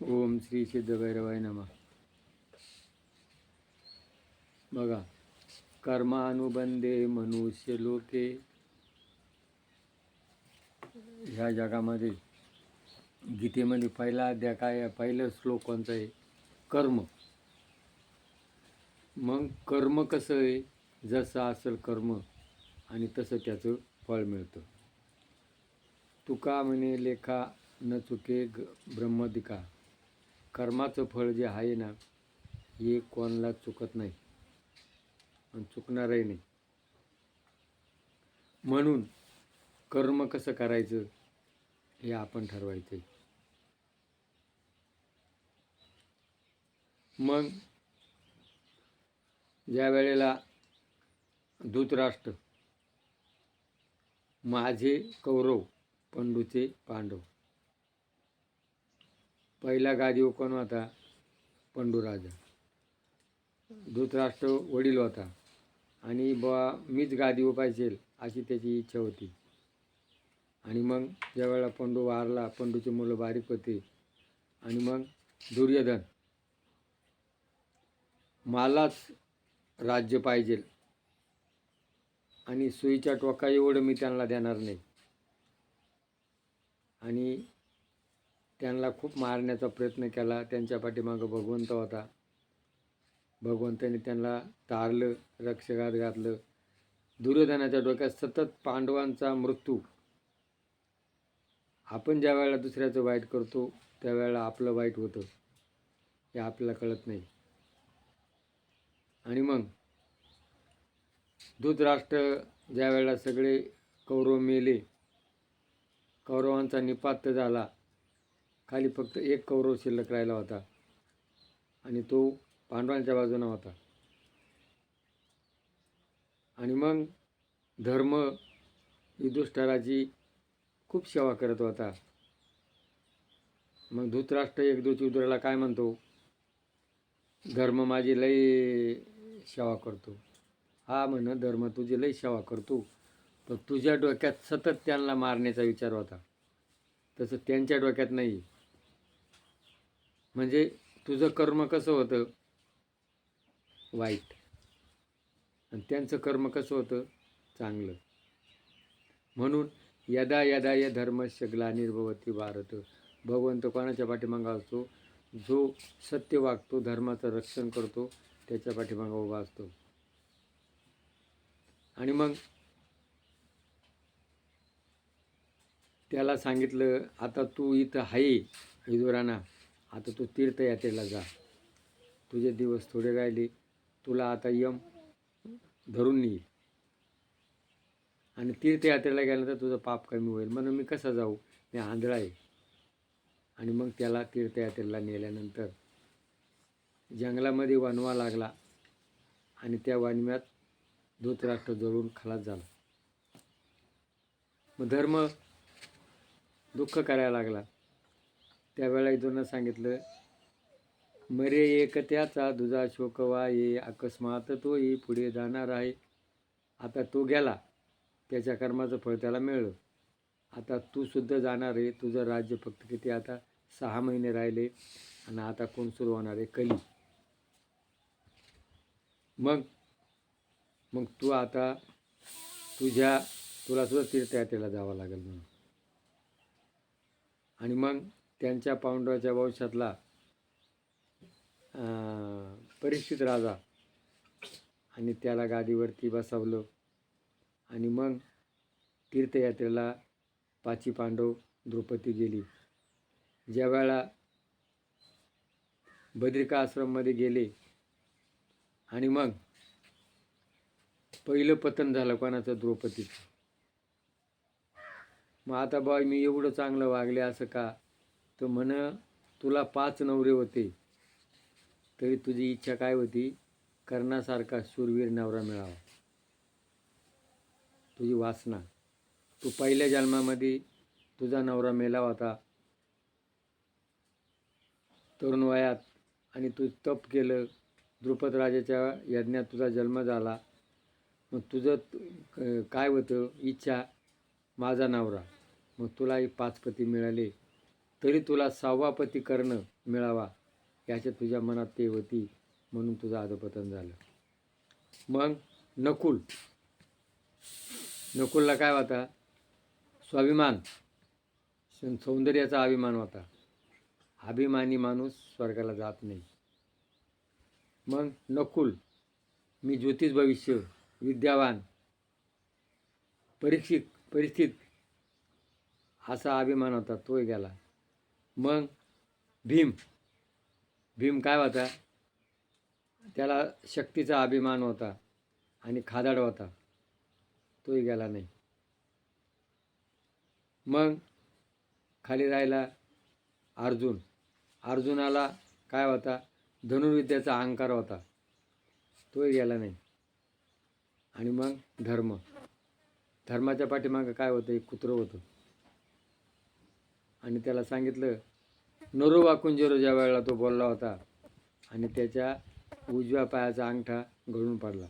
ओम श्री सिद्धभैरवाय नमः. बघा, कर्मानुबंधे मनुष्य लोके. ह्या जगामध्ये गीतेमध्ये पहिला अध्याय काय आहे? पहिलं श्लोक कोणता आहे? कर्म. मग कर्म कसं आहे? जसं असेल कर्म आणि तसं त्याचं फळ मिळतं. तुका म्हणे लेखा न चुके ब्रह्मदिका. कर्माचं फळ जे आहे ना, हे कोणाला चुकत नाही आणि चुकणारही नाही. म्हणून कर्म कसं करायचं हे आपण ठरवायचं. मग ज्या वेळेला धृतराष्ट्र, माझे कौरव पंडूचे पांडव, पहिला गादीवर कोण होता? पंडूराजा. धृतराष्ट्र वडील होता आणि मीच गादीवर पाहिजे अशी त्याची इच्छा होती. आणि मग ज्या वेळेला पंडू वारला, पंडूचे मुलं बारीक होते, आणि मग दुर्योधन, मलाच राज्य पाहिजे आणि सुईच्या टोका एवढं मी त्यांना देणार नाही, आणि त्यांना खूप मारण्याचा प्रयत्न केला. त्यांच्या पाठीमागं भगवंत होता. भगवंताने त्यांना तारलं, रक्षकात घातलं. दुर्योधनाच्या डोक्यात सतत पांडवांचा मृत्यू. आपण ज्या वेळेला दुसऱ्याचं वाईट करतो त्यावेळेला आपलं वाईट होतं हे आपल्याला कळत नाही. आणि मग धृतराष्ट्र ज्या वेळेला सगळे कौरव मेले, कौरवांचा निपात झाला, खाली फक्त एक कौरव शिल्लक राहिला होता आणि तो पांडवांच्या बाजूने होता. आणि मग धर्म युधिष्ठिराची खूप सेवा करत होता. मग धृतराष्ट्र एक दिवस युधिष्ठिराला काय म्हणतो? धर्म माझी लई सेवा करतो. हा म्हण, धर्म तुझी लई सेवा करतो, पण तुझ्या डोक्यात सतत त्यांना मारण्याचा विचार होता, तसं त्यांच्या डोक्यात नाही. म्हणजे तुझं कर्म कसं होतं? वाईट, आणि त्यांचं कर्म कसं होतं? चांगलं. म्हणून यदा यदा य धर्मस्य ग्लानिर्भवति भारत. भगवंत कोणाच्या पाठीमागं असतो? जो सत्य वागतो, धर्माचं रक्षण करतो, त्याच्या पाठीमागं उभा असतो. आणि मग त्याला सांगितलं, आता तू इथं आहे विदुराना, आता तू तीर्थयात्रेला जा. तुझे दिवस थोडे राहिले, तुला आता यम धरून नेईल, आणि तीर्थयात्रेला गेल्यानंतर तुझं पाप कमी होईल. म्हणून मी कसं जाऊ? मी आंधळा आहे. आणि मग त्याला तीर्थयात्रेला नेल्यानंतर जंगलामध्ये वणवा लागला, आणि त्या वणव्यात धृतराष्ट्र जळून खलास झाला. मग धर्म दुःख करायला लागला. त्यावेळेला युधिष्ठिरानं सांगितलं, मरे एक त्याचा दुजा शोकवा ये, अकस्मात तोही पुढे जाणार आहे. आता तो गेला, त्याच्या कर्माचं फळ त्याला मिळलं. आता तू सुद्धा जाणार आहे. तुझं राज्य फक्त किती आता 6 महिने राहिले, आणि आता कोण सुरू होणार आहे? कली. मग तू आता तुला सुद्धा तीर्थयात्रेला जावं लागेल म्हणून. आणि मग त्यांच्या पांडवाच्या वंशातला परीक्षित राजा, आणि त्याला गादीवरती बसवलं. आणि मग तीर्थयात्रेला 5 पांडव, द्रौपदी गेली. ज्या वेळा बद्रिका आश्रममध्ये गेले, आणि मग पहिलं पतन झालं कोणाचं? द्रौपदीचं. मग आता बाई, मी एवढं चांगलं वागले असं का? तर म्हण, तुला 5 नवरे होते, तरी तुझी इच्छा काय होती? कर्णासारखा शूरवीर नवरा मिळावा. तुझी वासना. तू पहिल्या जन्मामध्ये तुझा नवरा मेला होता तरुण वयात, आणि तू तप केलं, द्रुपद राजाच्या यज्ञात तुझा जन्म झाला. मग तुझं काय होतं? इच्छा, माझा नवरा. मग तुला 5 पती मिळाले, तरी तुला 6वा पती कर्ण मिळावा याच्या तुझ्या मनात ते होती, म्हणून तुझं अधपतन झालं. मग नकुलला काय होता? स्वाभिमान, सौंदर्याचा अभिमान होता. अभिमानी माणूस स्वर्गाला जात नाही. मग नकुल, मी ज्योतिष भविष्य, विद्यावान, परिस्थित असा अभिमान होता, तोही गेला. मग भीम काय होता? त्याला शक्तीचा अभिमान होता आणि खादाड होता, तोही गेला नाही. मग खाली राहिला अर्जुनाला काय होता? धनुर्विद्याचा अहंकार होता, तोही गेला नाही. आणि मग धर्माच्या पाठीमागं काय होतं? एक कुत्रं होतं. आणि त्याला सांगितलं, नरो वाकुंजरो ज्या वेळेला तो बोलला होता आणि त्याच्या उजव्या पायाचा अंगठा गळून पडला.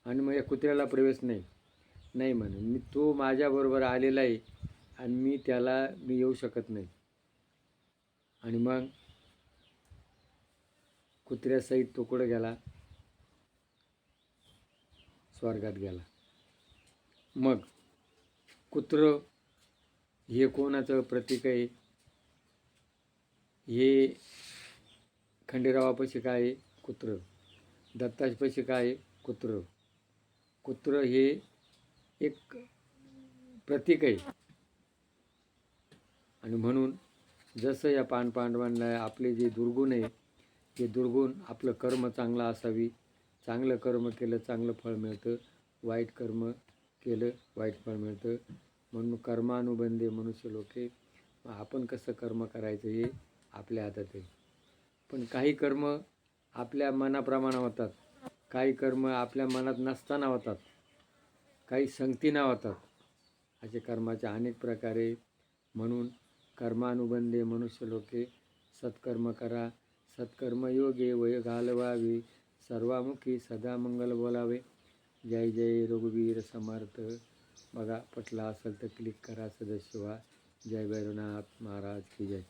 आणि मग या कुत्र्याला प्रवेश नाही म्हणे, मी तो माझ्याबरोबर आलेला आहे आणि मी येऊ शकत नाही. आणि मग कुत्र्यासहित तो कुठं गेला? स्वर्गात गेला. मग कुत्रं हे कोणाचं प्रतीक आहे? हे खंडेरावापाशी काय आहे? कुत्रं. दत्तापाशी काय आहे? कुत्रं हे एक प्रतीक आहे. आणि म्हणून जसं या पांडवांना आपले जे दुर्गुण आहे, ते दुर्गुण आपलं कर्म चांगलं असावी. चांगलं कर्म केलं चांगलं फळ मिळतं, वाईट कर्म केलं वाईट फळ मिळतं. म्हणून कर्मानुबंधे मनुष्य लोके. आपण कसं कर्म करायचं हे आपल्या हातात आहे. पण काही कर्म आपल्या मनाप्रमाणे होतात, काही कर्म आपल्या मनात नसताना होतात, काही संगतीनं होतात. असे कर्माचे अनेक प्रकारे. म्हणून कर्मानुबंधे मनुष्य लोके. सत्कर्म करा, सत्कर्म योगे वय घालवावे, सर्वामुखी सदा मंगल बोलावे. जय जय रघुवीर समर्थ. बघा, पटला असेल तर क्लिक करा, सदस्य व्हा. जय भैरवनाथ महाराज की जय.